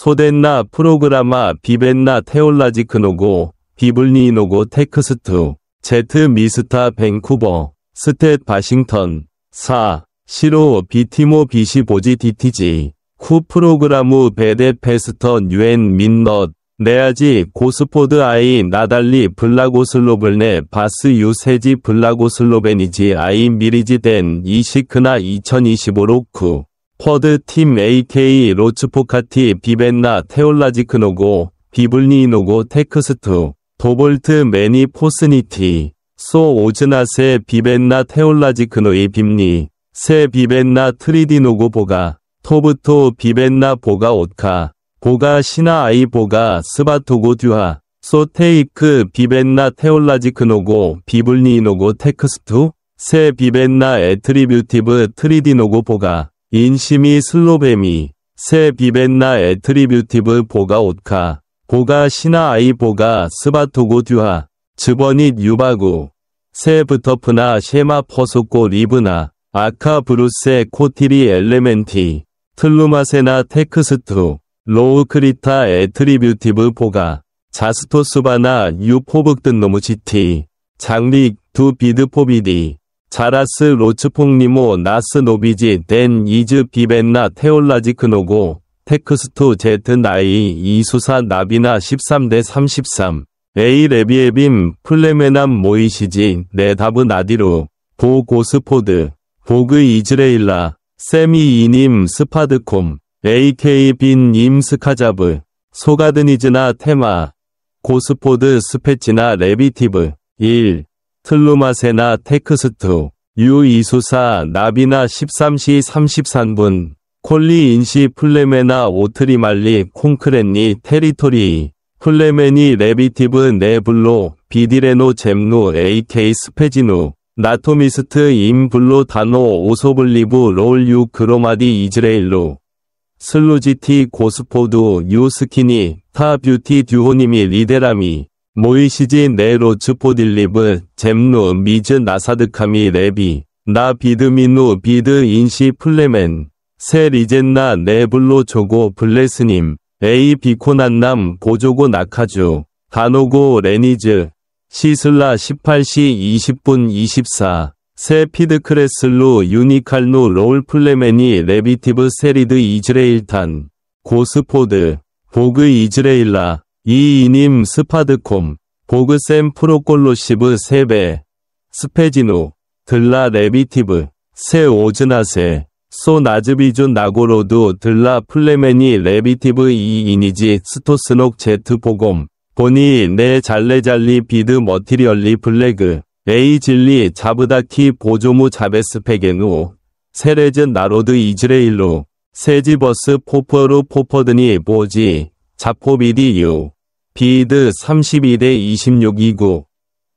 소덴나 프로그라마 비벤나 테올라지크노고 비블니노고 텍스트 제트 미스타 밴쿠버 스탯 바싱턴 4. 시로 비티모 비시보지 디티지 쿠 프로그라무 베데 페스터 뉴엔 민넛 네아지 고스포드 아이 나달리 블라고슬로블네 바스 유세지 블라고슬로베니지 아이 미리지 덴 이시크나 2025 로쿠 쿼드 팀 AK 로츠포카티 비벤나 테올라지크노고 비블니노고 텍스트 도볼트 매니 포스니티 소 오즈나세 비벤나 테올라지크노이 빕니 세 비벤나 트리디노고 보가 토브토 비벤나 보가 오카 보가 시나 아이 보가 스바토고 듀하 소 테이크 비벤나 테올라지크노고 비블니노고 텍스트 세 비벤나 애트리뷰티브 트리디노고 보가 인시미 슬로베미 세 비벤나 애트리뷰티브 보가 오카 보가 시나 아이 보가 스바토고 듀하 즈버닛 유바구 세 브터프나 셰마 퍼소코 리브나 아카 브루세 코티리 엘레멘티 틀루마세나 텍스트 로우 크리타 애트리뷰티브 보가 자스토스바나 유포북뜬노무 지티 장릭 두 비드 포비디 자라스 로츠퐁리모 나스 노비지 덴 이즈 비벤나 테올라지크노고 텍스트 제트 나이 이수사 나비나 13대 33 에이 레비에빔 플레메남 모이시지 네다브 나디루 보 고스포드 보그 이즈레일라 세미 이님 스파드콤 AK 빈님 스카자브 소가드니즈나 테마 고스포드 스페치나 레비티브 1. 틀루마세나 텍스트 유 이수사 나비나 13시 33분 콜리 인시 플레메나 오트리말리 콩크렌니 테리토리 플레메니 레비티브 네블로 비디레노 젬누 AK 스페지누 나토미스트 임블로 다노 오소블리브 롤유 그로마디 이즈레일루 슬루지티 고스포드 유스키니 타 뷰티 듀호니미 리데라미 모이시지 네로츠포딜리브 젬누 미즈 나사드카미 레비 나 비드미누 비드 인시 플레멘 세 리젠나 네블로 조고 블레스님 에이 비코난남 보조고 나카주 다노고 레니즈 시슬라 18시 20분 24 세 피드크레슬루 유니칼누 롤플레메니 레비티브 세리드 이즈레일탄 고스포드 보그 이즈레일라 이이님 스파드콤 보그 샘 프로콜로시브 세베 스페지누 들라 레비티브 세 오즈나세 소 나즈비준 나고로드 들라 플레메니 레비티브 이이니지 스토스녹 제트 보곰 보니 네 잘레잘리 비드 머티리얼리 블레그 에이 진리 자브다키 보조무 자베스페게누 세레즈 나로드 이즈레일루 세지버스 포퍼루 포퍼드니 보지 자포비디유 비드 32대 26 29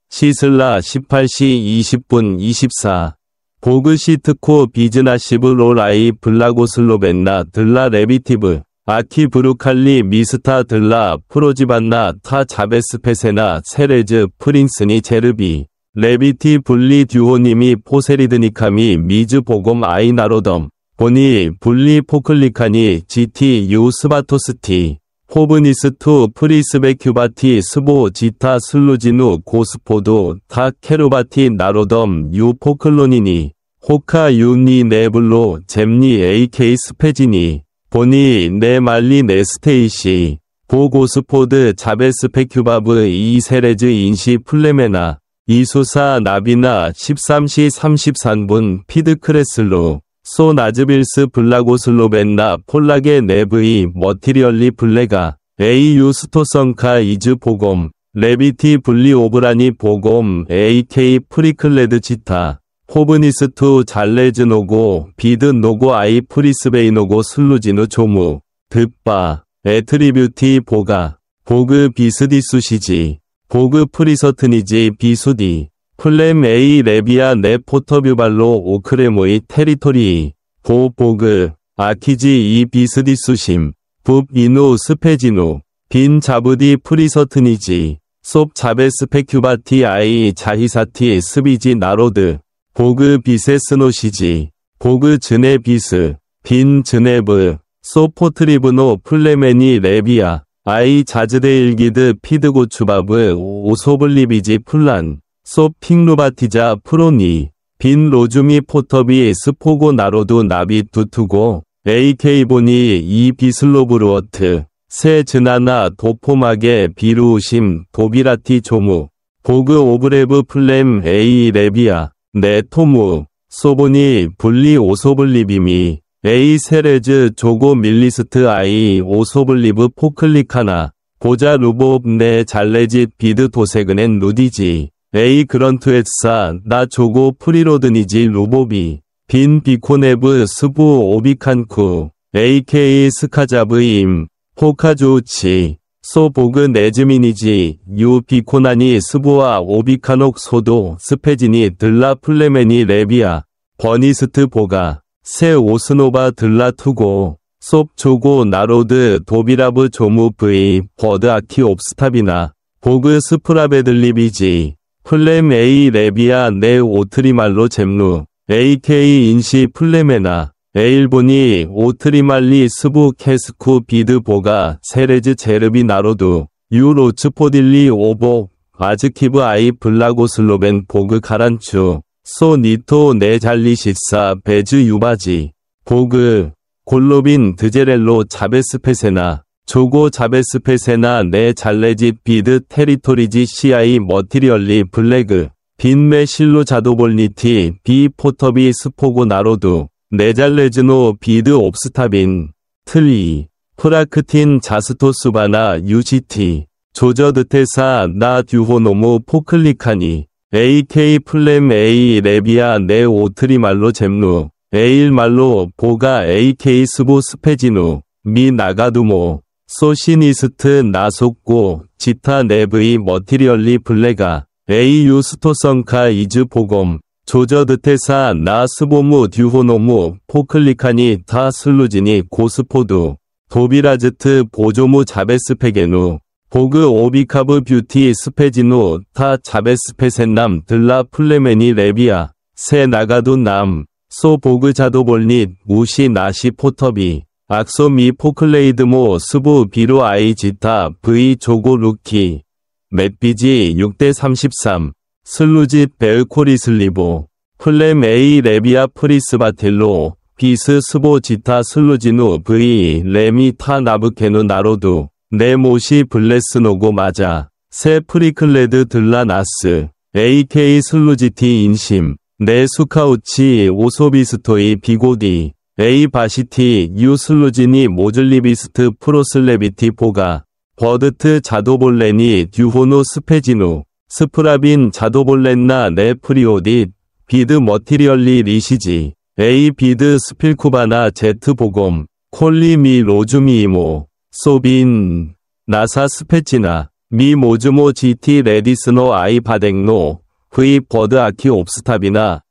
시슬라 18시 20분 24 보그시트코 비즈나시브 롤아이 블라고슬로벤나 들라 레비티브 아키 브루칼리 미스타 들라 프로지반나 타 자베스페세나 세레즈 프린스니 제르비 레비티 분리 듀호님이 포세리드니카미 미즈 보곰 아이나로덤 보니 분리 포클리카니 GT 유 스바토스티 포브니스투 프리스베큐바티 스보 지타 슬루지누 고스포도 타 케루바티 나로덤 유 포클로니니 호카 유니 네블로 잼니 AK 스페지니 보니 네말리 네스테이시 보고스포드 자베스페큐바브 이세레즈 인시 플레메나 이수사 나비나 13시 33분 피드크레슬로 소 나즈빌스 블라고슬로벤나 폴라게 네브이 머티리얼리 블레가 AU 스토성카 이즈 보곰 레비티 분리 오브라니 보곰 AK 프리클레드 지타 포브니스투 잘레즈노고 비드 노고 아이 프리스베이노고 슬루지누 조무 득바 애트리뷰티 보가 보그 비스디수시지 보그 프리서트니지 비수디 플렘 에이 레비아 네 포터뷰발로 오크레모이 테리토리 보그 아키지 이 비스디수심 붓 이누 스페지누 빈 자부디 프리서트니지 솝 자베스페큐바티 아이 자히사티 스비지 나로드 보그 비세스노시지 보그 즈네 비스 빈 즈네브 소포트리브노 플레메니 레비아 아이 자즈데 일기드 피드고추바브 오소블리비지 플란 소 핑루바티자 프로니 빈 로주미 포터비 스포고 나로두 나비 두투고 AK보니 이 비슬로브루어트 세 즈나나 도포마게 비루우심 도비라티 조무 보그 오브레브 플렘 에이 레비아 네 토무 소보니 분리 오소블리비미 에이 세레즈 조고 밀리스트 아이 오소블리브 포클리카나 보자 루보 네 잘레짓 비드 도세그넨 루디지 에이 그런투엣사 나 조고 프리로드니지 루보비 빈 비코네브 스부 오비칸쿠 AK 스카자브임 포카조우치 소보그 네즈미니지 유 비코나니 스부와 오비카녹 소도 스페지니 들라 플레메니 레비아 버니스트 보가 세 오스노바 들라 투고 솝 조고 나로드 도비라브 조무 브이 버드 아키 옵스탑이나 보그 스프라베들리비지 플렘 에이 레비아 네 오트리말로 잼루 AK 인시 플레메나 에일보니 오트리말리 스부 캐스쿠 비드 보가 세레즈 제르비 나로두 유 로츠포딜리 오보 아즈키브 아이 블라고슬로벤 보그 가란추 소 니토 네 잘리시사 베즈 유바지 보그 골로빈 드제렐로 자베스페세나 조고 자베스페세나 네 잘레짓 비드 테리토리지 CI 머티리얼리 블레그 빈메 실로 자도볼니티 비 포터비 스포고 나로두 네잘레즈노 비드 옵스타빈 틀리 프라크틴 자스토수바나 UGT 조저드테사 나 듀호노무 포클리카니 AK 플렘 A 레비아 네 오트리말로 잼루 에일말로 보가 AK 스보 스페지누 미 나가두모 소시니스트 나속고 지타 네브이 머티리얼리 블레가 A 유스토성카 이즈 보검 조저드테사 나 스보무 듀호노무 포클리카니 타 슬루지니 고스포두 도비라즈트 보조무 자베스페게누 보그 오비카브 뷰티 스페지누 타 자베스페센남 들라 플레메니 레비아 세 나가두 남 소 보그 자도볼닛 우시 나시 포터비 악소 미 포클레이드모 스부 비루 아이 지타 V 조고 루키 맷비지 6대33 슬루짓 베으코리슬리보 플렘 A 레비아 프리스바텔로 비스 스보 지타 슬루지누 V 레미 타 나브케누 나로두 네모시 블레스노고 마자 세 프리클레드 들라나스 AK 슬루지티 인심 네 수카우치 오소비스토이 비고디 A 바시티 유 슬루지니 모즐리비스트 프로슬레비티 보가 버드트 자도볼레니 듀호노 스페지누 스프라빈 자도볼렌나 네 프리오딧 비드 머티리얼리 리시지 A 비드 스필쿠바나 제트 보검 콜리 미 로주미 이모 소빈 나사 스페치나 미 모즈모 GT 레디스노 아이 바댕노 V 버드 아키 옵스탑이나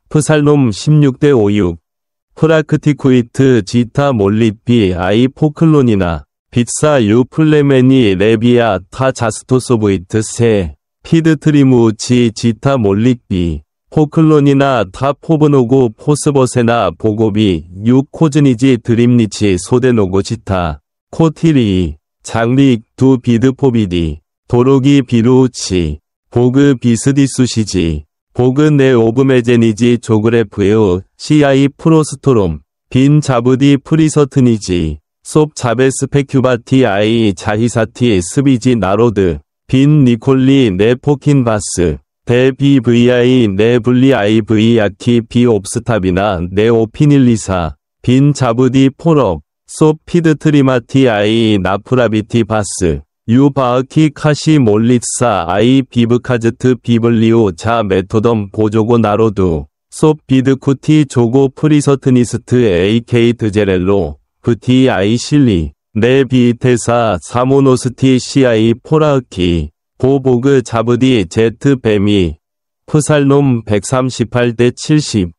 프살놈 16대56 프라크티쿠이트 지타 몰릿비 아이 포클론이나 빗사 유 플레메니 레비아 타 자스토소브이트 세 피드트리무치 지타 몰릿비 포클론이나 타 포브노고 포스버세나 보고비 유 코즈니지 드림니치 소데노고 지타 코티리 장릭 두 비드포비디 도로기 비루우치 보그 비스디수시지 보그 네 오브메제니지 조그레프에우 CI 프로스토롬 빈 자부디 프리서트니지 솝 자베스페큐바티 아이 자히사티 스비지 나로드 빈 니콜리 네 포킨바스 대 BVI 네 블리 IV 야키 비 옵스탑이나 네 오피닐리사 빈 자부디 포럭 솝 피드트리마티 아이 나프라비티 바스 유 바흐키 카시 몰릿사 아이 비브카즈트 비블리오 자 메토덤 보조고 나로두 솝 비드쿠티 조고 프리서트니스트 AK 드제렐로 부티 아이 실리 네 비테사 사모노스티 CI 포라흐키 보보그 자브디 제트 베미 프살놈 138대70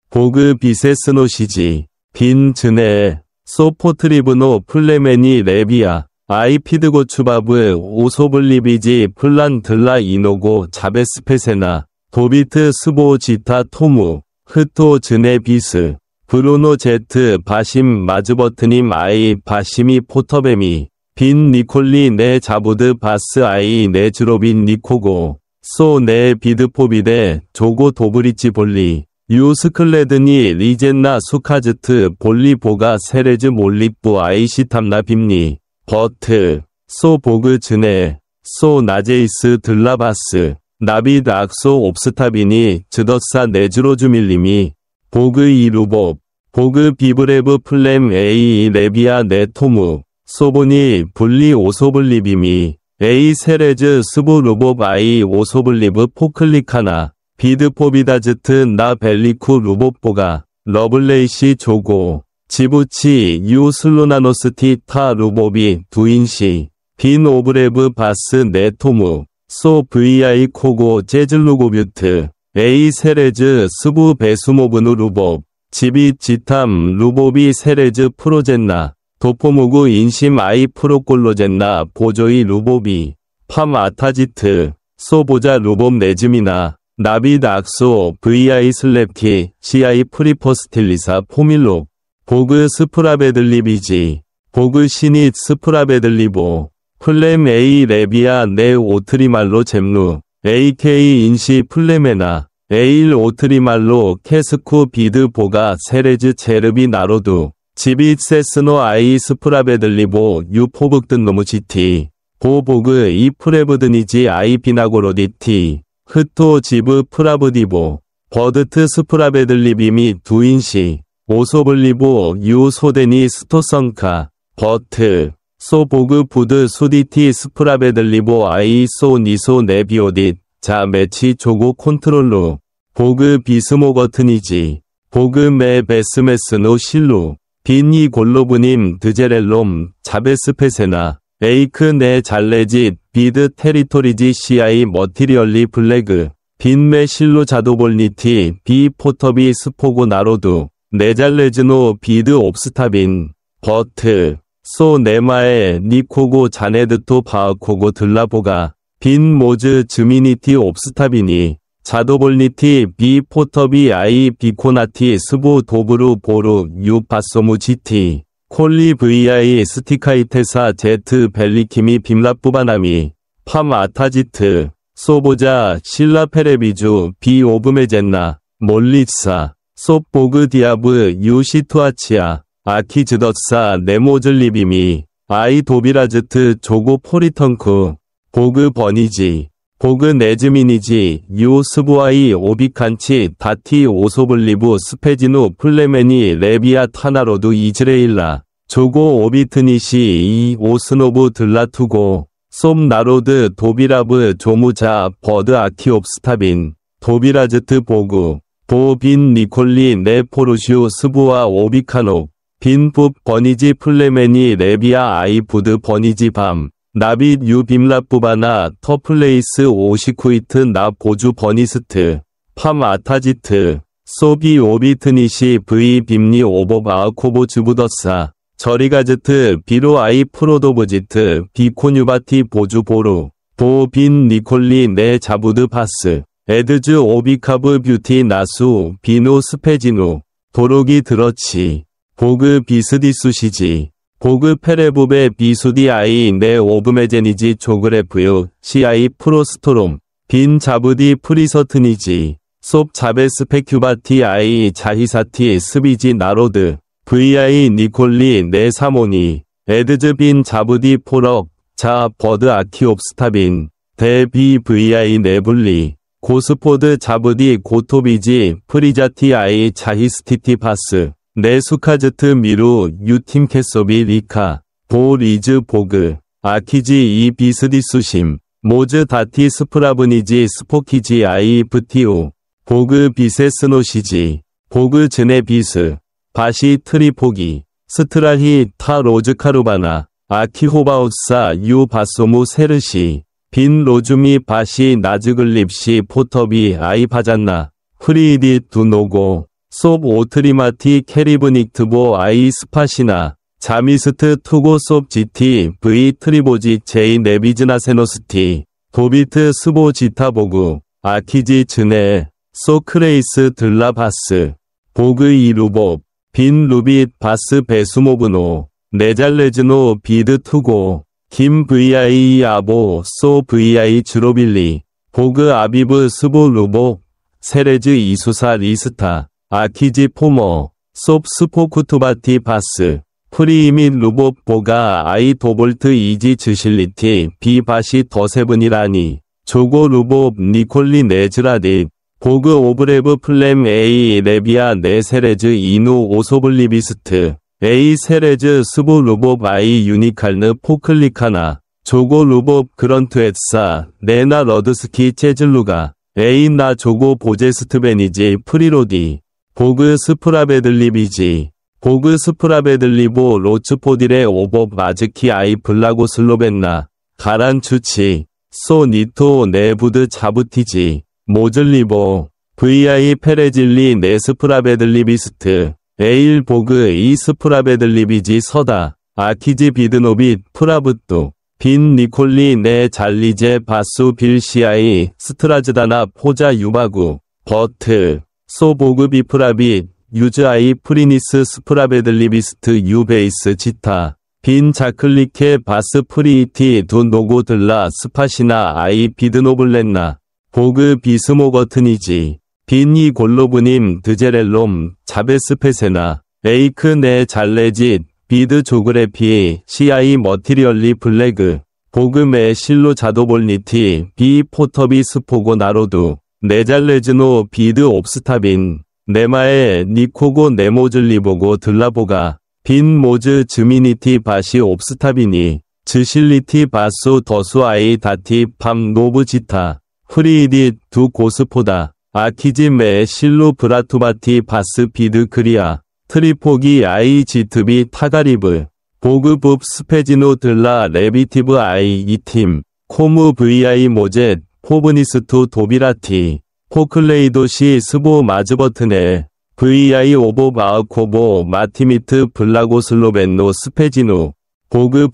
보그 비세스노시지 빈 즈네 소포트리브노 플레메니 레비아 아이 피드고추바브 오소블리비지 플란 들라 이노고 자베스페세나 도비트 스보 지타 토무 흐토 즈네 비스 브루노 제트 바심 마즈버트님 아이 바심이 포터베미 빈 니콜리 네 자부드 바스 아이 네 주로빈 니코고 소 네 비드포비데 조고 도브리치 볼리 유스클레드니 리젠나 수카즈트 볼리 보가 세레즈 몰리뿌 아이시탐나 빔니 버트 소 보그 즈네 소 나제이스 들라바스 나비드 악소 옵스타비니 즈더사 네즈로주밀림이 보그 이루봅 보그 비브레브 플렘 에이 레비아 네토무 소보니 분리 오소블리비미 에이 세레즈 스부 루봅 아이 오소블리브 포클리카나 비드포비다즈트 나 벨리쿠 루봅보가 러블레이시 조고 지부치 유 슬로나노스티 타 루봅이 두인시 빈 오브레브 바스 네토무 소 vi 코고 재즐루고뷰트 에이 세레즈 스부 베수모브누 루봅 지비 지탐 루봅이 세레즈 프로젠나 도포무구 인심 아이 프로콜로젠나 보조이 루봅이 팜 아타지트 소보자 루봅 네즈미나 나비드 악소 vi 슬랩키 ci 프리퍼스틸리사 포밀록 보그 스프라베들리비지 보그 시닛 스프라베들리보 플렘 에이 레비아 네 오트리말로 잼루 ak 인시 플레메나 에일 오트리말로 캐스쿠 비드 보가 세레즈 체르비 나로두 지비 세스노 아이 스프라베들리보 유포북든 노무지티 보보그 이 프레브드니지 아이 비나고로디티 흐토 지브 프라브디보 버드트 스프라베들리비미 두인시 오소블리보 유 소데니 스토성카 버트 소보그 부드 수디티 스프라베들리보 아이 소 니소 네비오딧 자 매치 조고 콘트롤루 보그 비스모거트니지 보그 메 베스메스노 실루 빈이 골로브님 드제렐롬 자베스페세나 에이크 네 잘레짓 비드 테리토리지 ci 머티리얼리 블레그 빈메 실로 자도볼니티 비 포터비 스포고 나로두 네잘레즈노 비드 옵스타빈 버트 소 네마에 니코고 자네드토 바흐코고 들라보가 빈 모즈 즈미니티 옵스타비니 자도볼니티 비 포터비 아이 비코나티 스보 도브루 보루 유 바소무 지티 콜리 vi 스티카이테사 제트 벨리키미 빔라뿌바나미 팜 아타지트 소보자 실라페레비주 비 오브메젠나 몰리사 소보그 디아브 유 시투아치아 아키즈덧사 네모즐리비미 아이 도비라즈트 조고 포리턴쿠 보그 버니지 보그 네즈미니지 유 스부아이 오비칸치 다티 오소블리부 스페지누 플레메니 레비아 타나로두 이즈레일라 조고 오비트니시 이 오스노브 들라투고 솜 나로드 도비라브 조무자 버드 아키옵스타빈 도비라즈트 보구 보빈 니콜리 네 포르슈 스부아 오비카녹 빈붓 버니지 플레메니 레비아 아이 부드 버니지 밤 나빗 유 빔라뿌바나 터플레이스 오시쿠이트 나 보주 버니스트 팜 아타지트 소비 오비트니시 v 빔니 오버바아코보 즈부더사 저리가즈트 비로 아이 프로도브지트 비코뉴바티 보주 보루 보빈 니콜리 네 자부드 바스 에드즈 오비카브 뷰티 나수 비노 스페지누 도로기 들어치 보그 비스디수시지 보그 페레부베 비수디 아이 네 오브메제니지 조그레프유 ci 프로스토롬 빈 자부디 프리서트니지 솝 자베스페큐바티 아이 자히사티 스비지 나로드 vi 니콜리 네 사모니 에드즈 빈 자부디 포럭 자 버드 아키옵스타빈 대비 vi 네블리 고스포드 자부디 고토비지 프리자티 아이 자히스티티 파스 네수카즈트 미루 유팀캐소비 리카 보 리즈 보그 아키지 이 비스디수심 모즈 다티 스프라브니지 스포키지 아이 프티우 보그 비세스노시지 보그 즈네 비스 바시 트리포기 스트라히 타 로즈카루바나 아키호바우사 유 바소무 세르시 빈 로주미 바시 나즈글립시 포터비 아이 바잔나 프리디 두노고 솝 오트리마티 캐리브닉트보 아이 스파시나 자미스트 투고 솝 GT V 트리보지 제이 네비즈나세노스티 도비트 스보 지타보구 아키지 즈네 소크레이스 들라바스 보그 이루봅 빈 루빗 바스 베수모브노 네잘레즈노 비드 투고 김 vi 아보 소 vi 주로빌리 보그 아비브 스보 루보 세레즈 이수사 리스타 아키지 포머 솝 스포쿠투바티 바스 프리이밋 루봇 보가 아이 도볼트 이지 즈실리티 비바시 더세븐이라니 조고 루봇 니콜리 네즈라딕 보그 오브레브 플렘 에이 레비아 네세레즈 이누 오소블리비스트 에이 세레즈 스보 루봇 아이 유니칼느 포클리카나 조고 루봇 그런트엣사 네나 러드스키 체즐루가 에이 나 조고 보제스트베니지 프리로디 보그 스프라베들리비지 보그 스프라베들리보 로츠포딜의 오버 마즈키 아이 블라고 슬로벤나 가란 추치 소 니토 네부드 자부티지 모즐리보 vi 페레질리 네스프라베들리비스트 에일 보그 이 스프라베들리비지 서다 아키지 비드노빗 프라붓도 빈 니콜리 네 잘리제 바수 빌시아이 스트라즈다나 포자 유바구 버트 소 보그 비프라빗 유즈아이 프리니스 스프라베들리비스트 유베이스 지타 빈 자클리케 바스 프리이티 두 노고들라 스파시나 아이 비드노블렛나 보그 비스모거트니지 빈이 골로브님 드제렐롬 자베스페세나 에이크 네 잘레짓 비드 조그레피 시아이 머티리얼리 블레그 보그메 실로 자도볼니티 비 포터비 스포고 나로두 네잘레즈노 비드 옵스타빈 네마에 니코고 네모즐리보고 들라보가 빈 모즈 즈미니티 바시 옵스타비니 즈실리티 바수 더수 아이 다티 팜 노브지타 프리이디 두 고스포다 아키지 메 실로 브라투바티 바스 비드 크리아 트리포기 아이 지트비 타가리브 보그북 스페지노 들라 레비티브 아이 이팀 코무 vi 모젯 포브니스투 도비라티 포클레이도시 스보 마즈버트네 vi 오보 마우코보 마티미트 블라고 슬로벤노 스페지누 보그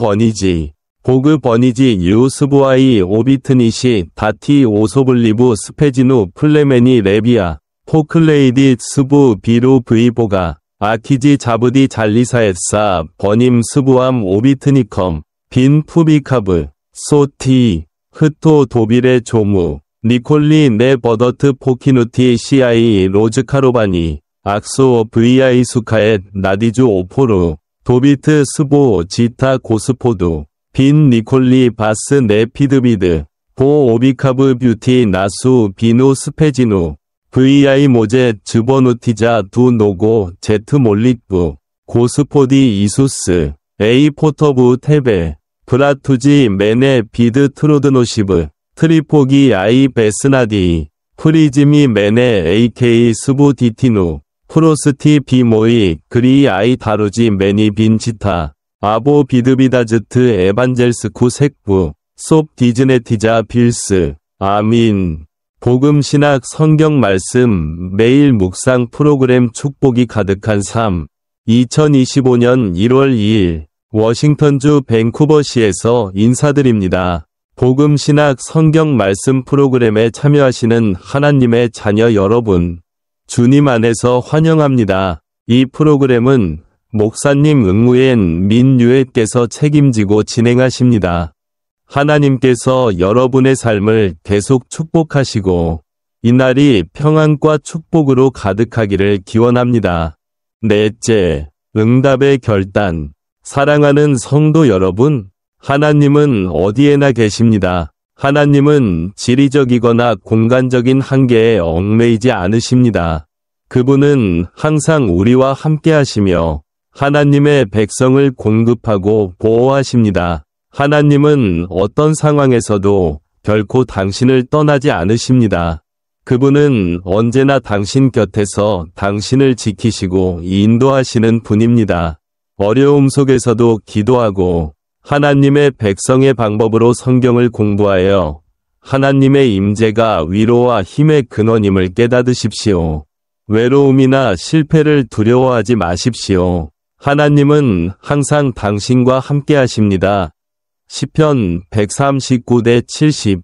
버니지 유 스보아이 오비트니시 다티 오소블리브 스페지누 플레메니 레비아 포클레이디 스부 비루 브이보가 아키지 자부디 잘리사엣사 버님 스부암 오비트니컴 빈 푸비카브 소티 흐토 도빌의 조무 니콜리 네 버더트 포키누티 시아이 로즈카로바니 악소 vi 수카엣 나디주 오포르 도비트 스보 지타 고스포두 빈 니콜리 바스 네 피드비드 보 오비카브 뷰티 나수 비누 스페지누 vi 모제 즈버누티자 두 노고 제트 몰릭부 고스포디 이수스 에이 포터부 테베 브라투지 메네 비드 트로드노시브 트리포기 아이 베스나디 프리즈미 메네 AK 스부 디티누 프로스티 비모이 그리 아이 다루지 메니 빈치타 아보 비드비다즈트 에반젤스쿠 색부 솝 디즈네티자 빌스 아민 복음 신학 성경 말씀 매일 묵상 프로그램 축복이 가득한 삶 2025년 1월 2일 워싱턴주 밴쿠버시에서 인사드립니다. 복음 신학 성경 말씀 프로그램에 참여하시는 하나님의 자녀 여러분, 주님 안에서 환영합니다. 이 프로그램은 목사님 응우엔 민유엣께서 책임지고 진행하십니다. 하나님께서 여러분의 삶을 계속 축복하시고 이날이 평안과 축복으로 가득하기를 기원합니다. 넷째, 응답의 결단. 사랑하는 성도 여러분, 하나님은 어디에나 계십니다. 하나님은 지리적이거나 공간적인 한계에 얽매이지 않으십니다. 그분은 항상 우리와 함께 하시며 하나님의 백성을 공급하고 보호하십니다. 하나님은 어떤 상황에서도 결코 당신을 떠나지 않으십니다. 그분은 언제나 당신 곁에서 당신을 지키시고 인도하시는 분입니다. 어려움 속에서도 기도하고 하나님의 백성의 방법으로 성경을 공부하여 하나님의 임재가 위로와 힘의 근원임을 깨닫으십시오. 외로움이나 실패를 두려워하지 마십시오. 하나님은 항상 당신과 함께 하십니다. 시편 139대 70.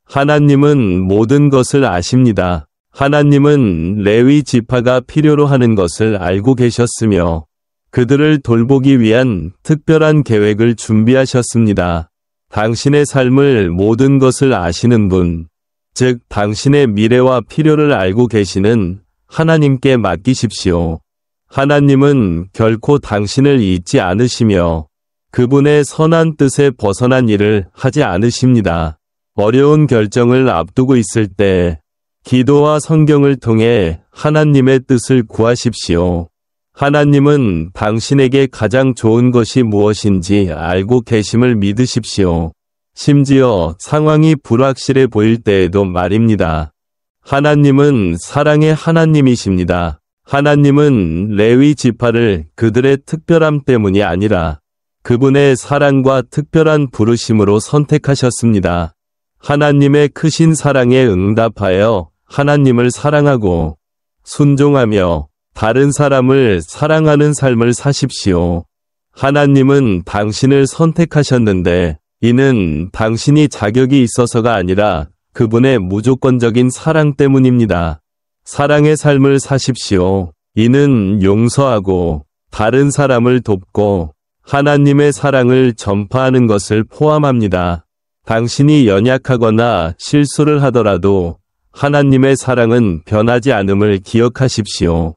하나님은 모든 것을 아십니다. 하나님은 레위 지파가 필요로 하는 것을 알고 계셨으며 그들을 돌보기 위한 특별한 계획을 준비하셨습니다. 당신의 삶을 모든 것을 아시는 분, 즉 당신의 미래와 필요를 알고 계시는 하나님께 맡기십시오. 하나님은 결코 당신을 잊지 않으시며 그분의 선한 뜻에 벗어난 일을 하지 않으십니다. 어려운 결정을 앞두고 있을 때 기도와 성경을 통해 하나님의 뜻을 구하십시오. 하나님은 당신에게 가장 좋은 것이 무엇인지 알고 계심을 믿으십시오. 심지어 상황이 불확실해 보일 때에도 말입니다. 하나님은 사랑의 하나님이십니다. 하나님은 레위 지파를 그들의 특별함 때문이 아니라 그분의 사랑과 특별한 부르심으로 선택하셨습니다. 하나님의 크신 사랑에 응답하여 하나님을 사랑하고 순종하며 다른 사람을 사랑하는 삶을 사십시오. 하나님은 당신을 선택하셨는데 이는 당신이 자격이 있어서가 아니라 그분의 무조건적인 사랑 때문입니다. 사랑의 삶을 사십시오. 이는 용서하고 다른 사람을 돕고 하나님의 사랑을 전파하는 것을 포함합니다. 당신이 연약하거나 실수를 하더라도 하나님의 사랑은 변하지 않음을 기억하십시오.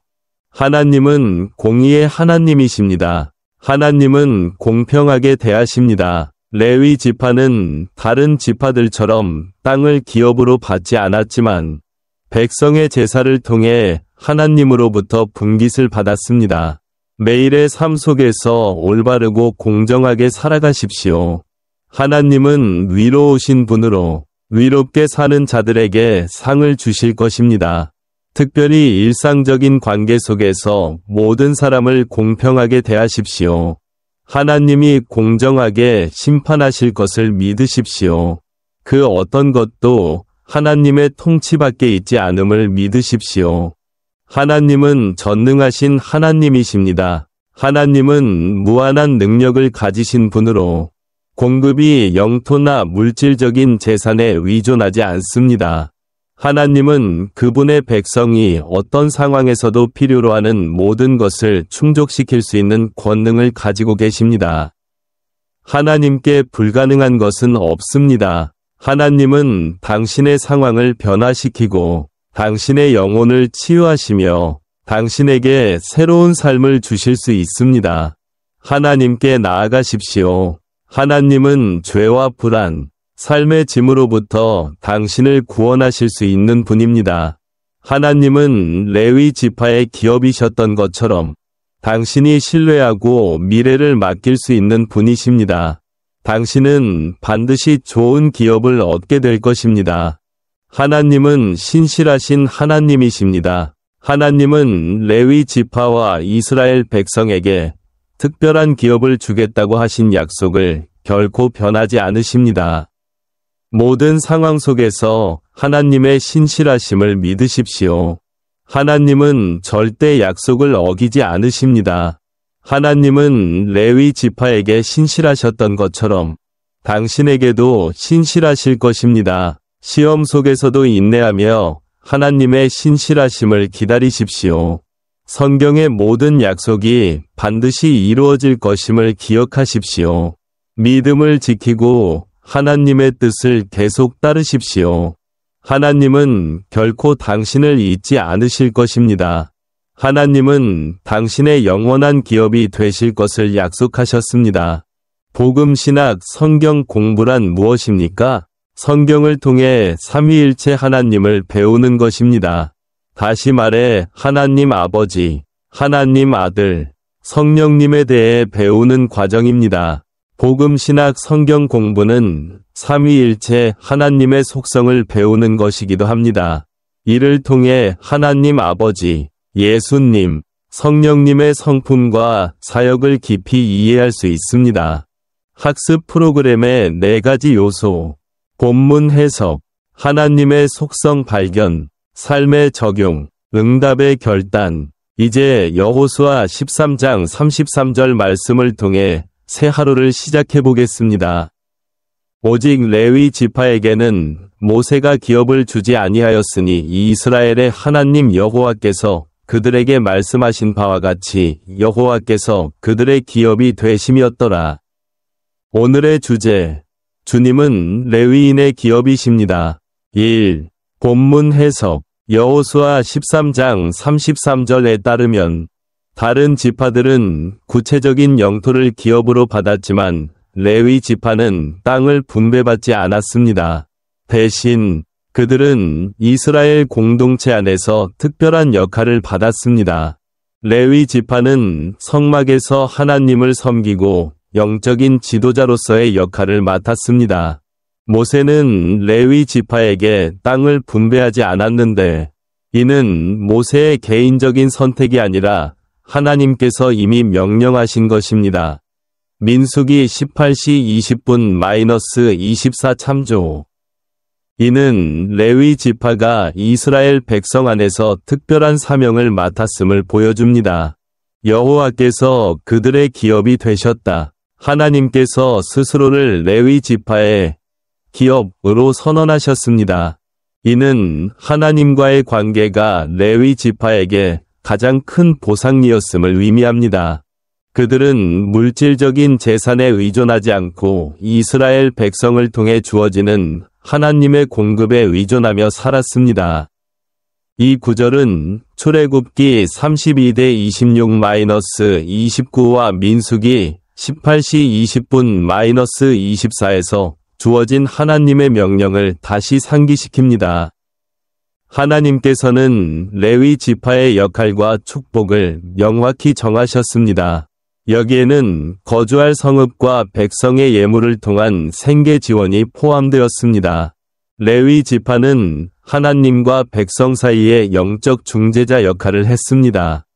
하나님은 공의의 하나님이십니다. 하나님은 공평하게 대하십니다. 레위 지파는 다른 지파들처럼 땅을 기업으로 받지 않았지만 백성의 제사를 통해 하나님으로부터 분깃을 받았습니다. 매일의 삶 속에서 올바르고 공정하게 살아가십시오. 하나님은 위로우신 분으로 위롭게 사는 자들에게 상을 주실 것입니다. 특별히 일상적인 관계 속에서 모든 사람을 공평하게 대하십시오. 하나님이 공정하게 심판하실 것을 믿으십시오. 그 어떤 것도 하나님의 통치 밖에 있지 않음을 믿으십시오. 하나님은 전능하신 하나님이십니다. 하나님은 무한한 능력을 가지신 분으로 공급이 영토나 물질적인 재산에 의존하지 않습니다. 하나님은 그분의 백성이 어떤 상황에서도 필요로 하는 모든 것을 충족시킬 수 있는 권능을 가지고 계십니다. 하나님께 불가능한 것은 없습니다. 하나님은 당신의 상황을 변화시키고 당신의 영혼을 치유하시며 당신에게 새로운 삶을 주실 수 있습니다. 하나님께 나아가십시오. 하나님은 죄와 불안, 삶의 짐으로부터 당신을 구원하실 수 있는 분입니다. 하나님은 레위 지파의 기업이셨던 것처럼 당신이 신뢰하고 미래를 맡길 수 있는 분이십니다. 당신은 반드시 좋은 기업을 얻게 될 것입니다. 하나님은 신실하신 하나님이십니다. 하나님은 레위 지파와 이스라엘 백성에게 특별한 기업을 주겠다고 하신 약속을 결코 변하지 않으십니다. 모든 상황 속에서 하나님의 신실하심을 믿으십시오. 하나님은 절대 약속을 어기지 않으십니다. 하나님은 레위 지파에게 신실하셨던 것처럼 당신에게도 신실하실 것입니다. 시험 속에서도 인내하며 하나님의 신실하심을 기다리십시오. 성경의 모든 약속이 반드시 이루어질 것임을 기억하십시오. 믿음을 지키고 하나님의 뜻을 계속 따르십시오. 하나님은 결코 당신을 잊지 않으실 것입니다. 하나님은 당신의 영원한 기업이 되실 것을 약속하셨습니다. 복음신학 성경 공부란 무엇입니까? 성경을 통해 삼위일체 하나님을 배우는 것입니다. 다시 말해 하나님 아버지, 하나님 아들, 성령님에 대해 배우는 과정입니다. 복음신학 성경 공부는 삼위일체 하나님의 속성을 배우는 것이기도 합니다. 이를 통해 하나님 아버지, 예수님, 성령님의 성품과 사역을 깊이 이해할 수 있습니다. 학습 프로그램의 4가지 요소, 본문 해석, 하나님의 속성 발견, 삶의 적용, 응답의 결단. 이제 여호수아 13장 33절 말씀을 통해 새 하루를 시작해 보겠습니다. 오직 레위 지파에게는 모세가 기업을 주지 아니하였으니 이스라엘의 하나님 여호와께서 그들에게 말씀하신 바와 같이 여호와께서 그들의 기업이 되심이었더라. 오늘의 주제, 주님은 레위인의 기업이십니다. 1. 본문 해석. 여호수아 13장 33절에 따르면 다른 지파들은 구체적인 영토를 기업으로 받았지만 레위 지파는 땅을 분배받지 않았습니다. 대신 그들은 이스라엘 공동체 안에서 특별한 역할을 받았습니다. 레위 지파는 성막에서 하나님을 섬기고 영적인 지도자로서의 역할을 맡았습니다. 모세는 레위 지파에게 땅을 분배하지 않았는데 이는 모세의 개인적인 선택이 아니라 하나님께서 이미 명령하신 것입니다. 민수기 18시 20분-24 참조. 이는 레위 지파가 이스라엘 백성 안에서 특별한 사명을 맡았음을 보여줍니다. 여호와께서 그들의 기업이 되셨다. 하나님께서 스스로를 레위 지파의 기업으로 선언하셨습니다. 이는 하나님과의 관계가 레위 지파에게 가장 큰 보상이었음을 의미합니다. 그들은 물질적인 재산에 의존하지 않고 이스라엘 백성을 통해 주어지는 하나님의 공급에 의존하며 살았습니다. 이 구절은 출애굽기 32대 26-29와 민수기 18시 20분-24에서 주어진 하나님의 명령을 다시 상기시킵니다. 하나님께서는 레위 지파의 역할과 축복을 명확히 정하셨습니다. 여기에는 거주할 성읍과 백성의 예물을 통한 생계 지원이 포함되었습니다. 레위 지파는 하나님과 백성 사이의 영적 중재자 역할을 했습니다.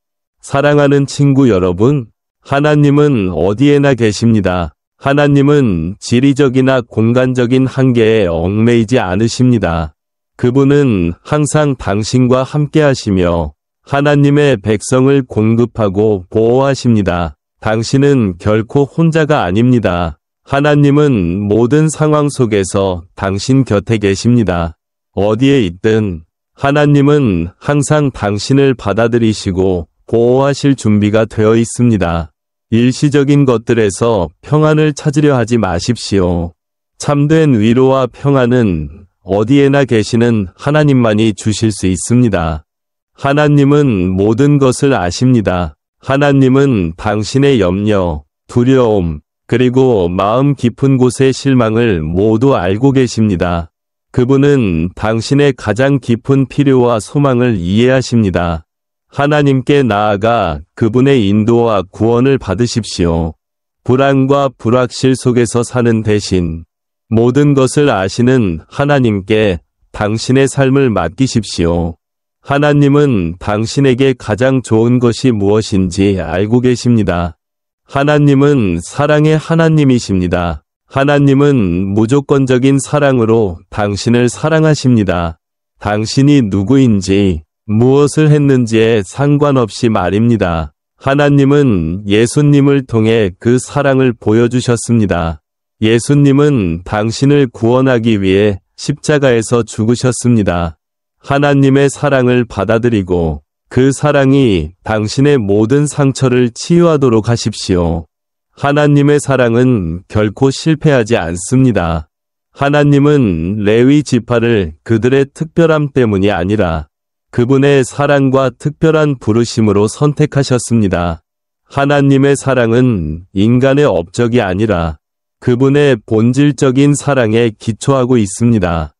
사랑하는 친구 여러분, 하나님은 어디에나 계십니다. 하나님은 지리적이나 공간적인 한계에 얽매이지 않으십니다. 그분은 항상 당신과 함께 하시며 하나님의 백성을 공급하고 보호하십니다. 당신은 결코 혼자가 아닙니다. 하나님은 모든 상황 속에서 당신 곁에 계십니다. 어디에 있든 하나님은 항상 당신을 받아들이시고 보호하실 준비가 되어 있습니다. 일시적인 것들에서 평안을 찾으려 하지 마십시오. 참된 위로와 평안은 어디에나 계시는 하나님만이 주실 수 있습니다. 하나님은 모든 것을 아십니다. 하나님은 당신의 염려, 두려움, 그리고 마음 깊은 곳의 실망을 모두 알고 계십니다. 그분은 당신의 가장 깊은 필요와 소망을 이해하십니다. 하나님께 나아가 그분의 인도와 구원을 받으십시오. 불안과 불확실 속에서 사는 대신 모든 것을 아시는 하나님께 당신의 삶을 맡기십시오. 하나님은 당신에게 가장 좋은 것이 무엇인지 알고 계십니다. 하나님은 사랑의 하나님이십니다. 하나님은 무조건적인 사랑으로 당신을 사랑하십니다. 당신이 누구인지, 무엇을 했는지에 상관없이 말입니다. 하나님은 예수님을 통해 그 사랑을 보여주셨습니다. 예수님은 당신을 구원하기 위해 십자가에서 죽으셨습니다. 하나님의 사랑을 받아들이고 그 사랑이 당신의 모든 상처를 치유하도록 하십시오. 하나님의 사랑은 결코 실패하지 않습니다. 하나님은 레위 지파를 그들의 특별함 때문이 아니라 그분의 사랑과 특별한 부르심으로 선택하셨습니다. 하나님의 사랑은 인간의 업적이 아니라 그분의 본질적인 사랑에 기초하고 있습니다.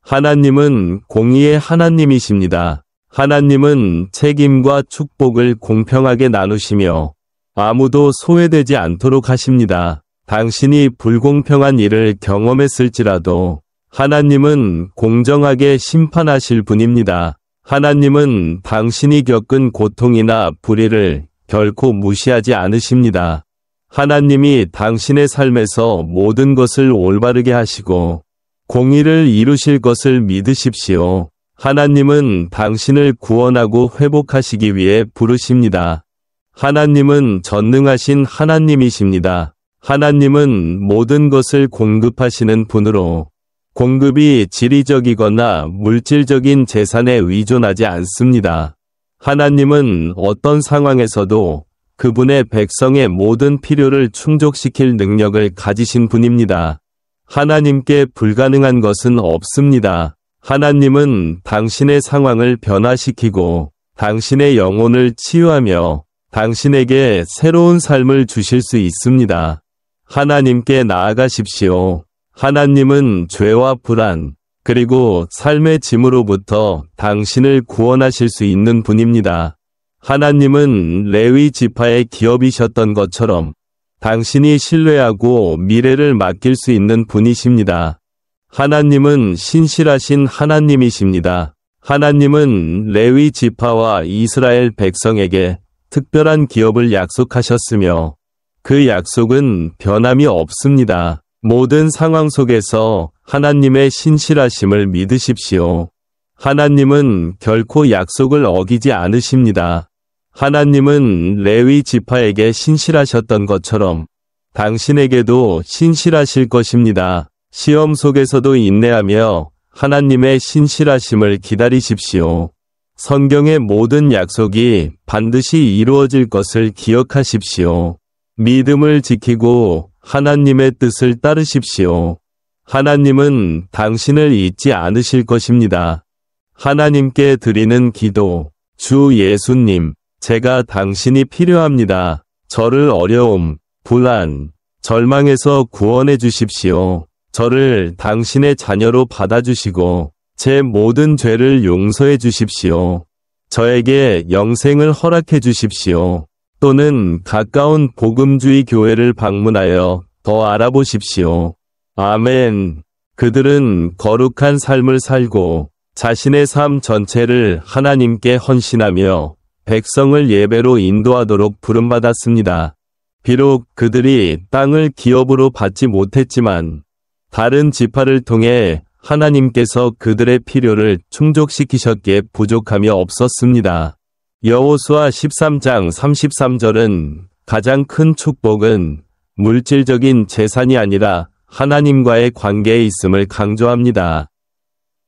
하나님은 공의의 하나님이십니다. 하나님은 책임과 축복을 공평하게 나누시며 아무도 소외되지 않도록 하십니다. 당신이 불공평한 일을 경험했을지라도 하나님은 공정하게 심판하실 분입니다. 하나님은 당신이 겪은 고통이나 불의를 결코 무시하지 않으십니다. 하나님이 당신의 삶에서 모든 것을 올바르게 하시고 공의를 이루실 것을 믿으십시오. 하나님은 당신을 구원하고 회복하시기 위해 부르십니다. 하나님은 전능하신 하나님이십니다. 하나님은 모든 것을 공급하시는 분으로 공급이 지리적이거나 물질적인 재산에 의존하지 않습니다. 하나님은 어떤 상황에서도 그분의 백성의 모든 필요를 충족시킬 능력을 가지신 분입니다. 하나님께 불가능한 것은 없습니다. 하나님은 당신의 상황을 변화시키고 당신의 영혼을 치유하며 당신에게 새로운 삶을 주실 수 있습니다. 하나님께 나아가십시오. 하나님은 죄와 불안, 그리고 삶의 짐으로부터 당신을 구원하실 수 있는 분입니다. 하나님은 레위 지파의 기업이셨던 것처럼 당신이 신뢰하고 미래를 맡길 수 있는 분이십니다. 하나님은 신실하신 하나님이십니다. 하나님은 레위 지파와 이스라엘 백성에게 특별한 기업을 약속하셨으며 그 약속은 변함이 없습니다. 모든 상황 속에서 하나님의 신실하심을 믿으십시오. 하나님은 결코 약속을 어기지 않으십니다. 하나님은 레위 지파에게 신실하셨던 것처럼 당신에게도 신실하실 것입니다. 시험 속에서도 인내하며 하나님의 신실하심을 기다리십시오. 성경의 모든 약속이 반드시 이루어질 것을 기억하십시오. 믿음을 지키고 하나님의 뜻을 따르십시오. 하나님은 당신을 잊지 않으실 것입니다. 하나님께 드리는 기도. 주 예수님, 제가 당신이 필요합니다. 저를 어려움, 불안, 절망에서 구원해 주십시오. 저를 당신의 자녀로 받아주시고 제 모든 죄를 용서해 주십시오. 저에게 영생을 허락해 주십시오. 또는 가까운 복음주의 교회를 방문하여 더 알아보십시오. 아멘. 그들은 거룩한 삶을 살고 자신의 삶 전체를 하나님께 헌신하며 백성을 예배로 인도하도록 부름받았습니다. 비록 그들이 땅을 기업으로 받지 못했지만 다른 지파를 통해 하나님께서 그들의 필요를 충족시키셨기에 부족함이 없었습니다. 여호수아 13장 33절은 가장 큰 축복은 물질적인 재산이 아니라 하나님과의 관계에 있음을 강조합니다.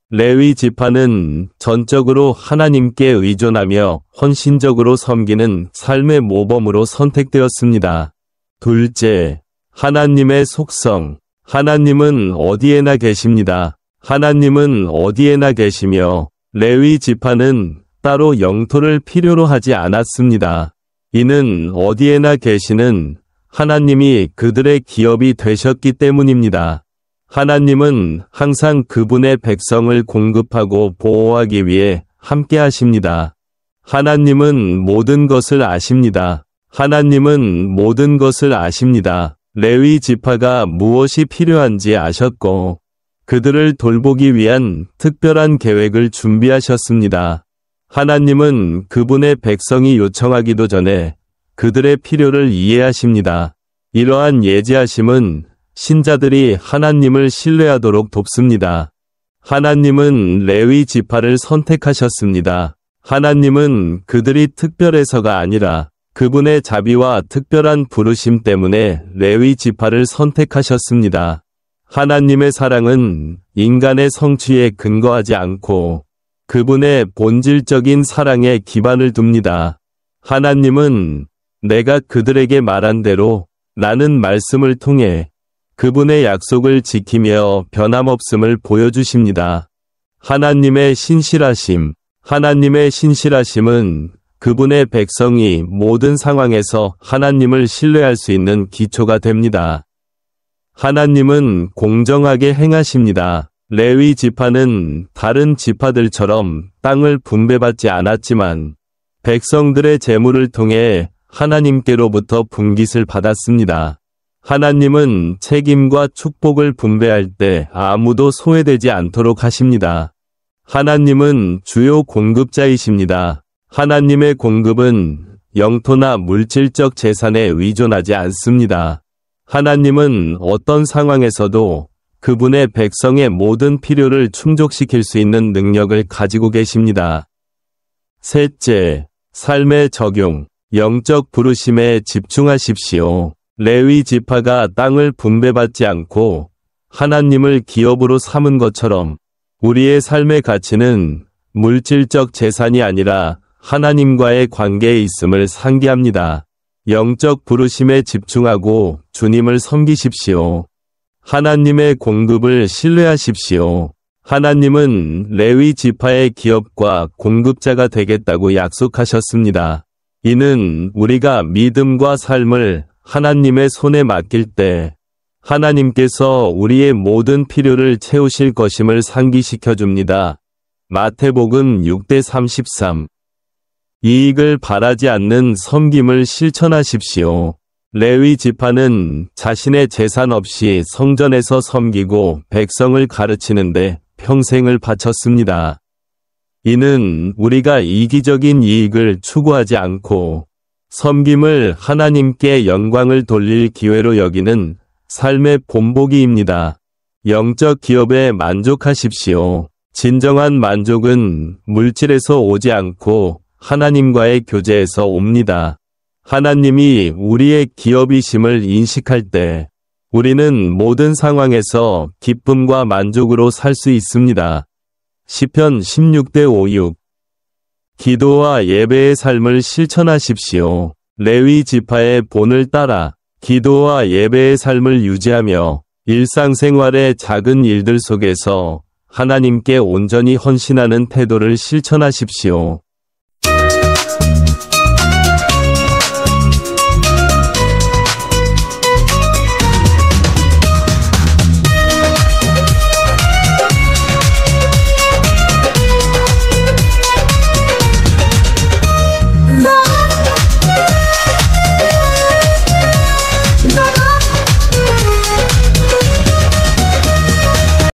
레위 지파는 전적으로 하나님께 의존하며 헌신적으로 섬기는 삶의 모범으로 선택되었습니다. 둘째, 하나님의 속성. 하나님은 어디에나 계십니다. 하나님은 어디에나 계시며 레위 지파는 따로 영토를 필요로 하지 않았습니다. 이는 어디에나 계시는 하나님이 그들의 기업이 되셨기 때문입니다. 하나님은 항상 그분의 백성을 공급하고 보호하기 위해 함께 하십니다. 하나님은 모든 것을 아십니다. 하나님은 모든 것을 아십니다. 레위 지파가 무엇이 필요한지 아셨고 그들을 돌보기 위한 특별한 계획을 준비하셨습니다. 하나님은 그분의 백성이 요청하기도 전에 그들의 필요를 이해하십니다. 이러한 예지하심은 신자들이 하나님을 신뢰하도록 돕습니다. 하나님은 레위 지파를 선택하셨습니다. 하나님은 그들이 특별해서가 아니라 그분의 자비와 특별한 부르심 때문에 레위 지파를 선택하셨습니다. 하나님의 사랑은 인간의 성취에 근거하지 않고 그분의 본질적인 사랑에 기반을 둡니다. 하나님은 내가 그들에게 말한 대로 나는 말씀을 통해 그분의 약속을 지키며 변함없음을 보여주십니다. 하나님의 신실하심. 하나님의 신실하심은 그분의 백성이 모든 상황에서 하나님을 신뢰할 수 있는 기초가 됩니다. 하나님은 공정하게 행하십니다. 레위 지파는 다른 지파들처럼 땅을 분배받지 않았지만 백성들의 재물을 통해 하나님께로부터 분깃을 받았습니다. 하나님은 책임과 축복을 분배할 때 아무도 소외되지 않도록 하십니다. 하나님은 주요 공급자이십니다. 하나님의 공급은 영토나 물질적 재산에 의존하지 않습니다. 하나님은 어떤 상황에서도 그분의 백성의 모든 필요를 충족시킬 수 있는 능력을 가지고 계십니다. 셋째, 삶의 적용. 영적 부르심에 집중하십시오. 레위 지파가 땅을 분배받지 않고 하나님을 기업으로 삼은 것처럼 우리의 삶의 가치는 물질적 재산이 아니라 하나님과의 관계에 있음을 상기합니다. 영적 부르심에 집중하고 주님을 섬기십시오. 하나님의 공급을 신뢰하십시오. 하나님은 레위 지파의 기업과 공급자가 되겠다고 약속하셨습니다. 이는 우리가 믿음과 삶을 하나님의 손에 맡길 때 하나님께서 우리의 모든 필요를 채우실 것임을 상기시켜 줍니다. 마태복음 6:33. 이익을 바라지 않는 섬김을 실천하십시오. 레위 지파는 자신의 재산 없이 성전에서 섬기고 백성을 가르치는데 평생을 바쳤습니다. 이는 우리가 이기적인 이익을 추구하지 않고 섬김을 하나님께 영광을 돌릴 기회로 여기는 삶의 본보기입니다. 영적 기업에 만족하십시오. 진정한 만족은 물질에서 오지 않고 하나님과의 교제에서 옵니다. 하나님이 우리의 기업이심을 인식할 때 우리는 모든 상황에서 기쁨과 만족으로 살 수 있습니다. 시편 16:5-6. 기도와 예배의 삶을 실천하십시오. 레위 지파의 본을 따라 기도와 예배의 삶을 유지하며 일상생활의 작은 일들 속에서 하나님께 온전히 헌신하는 태도를 실천하십시오.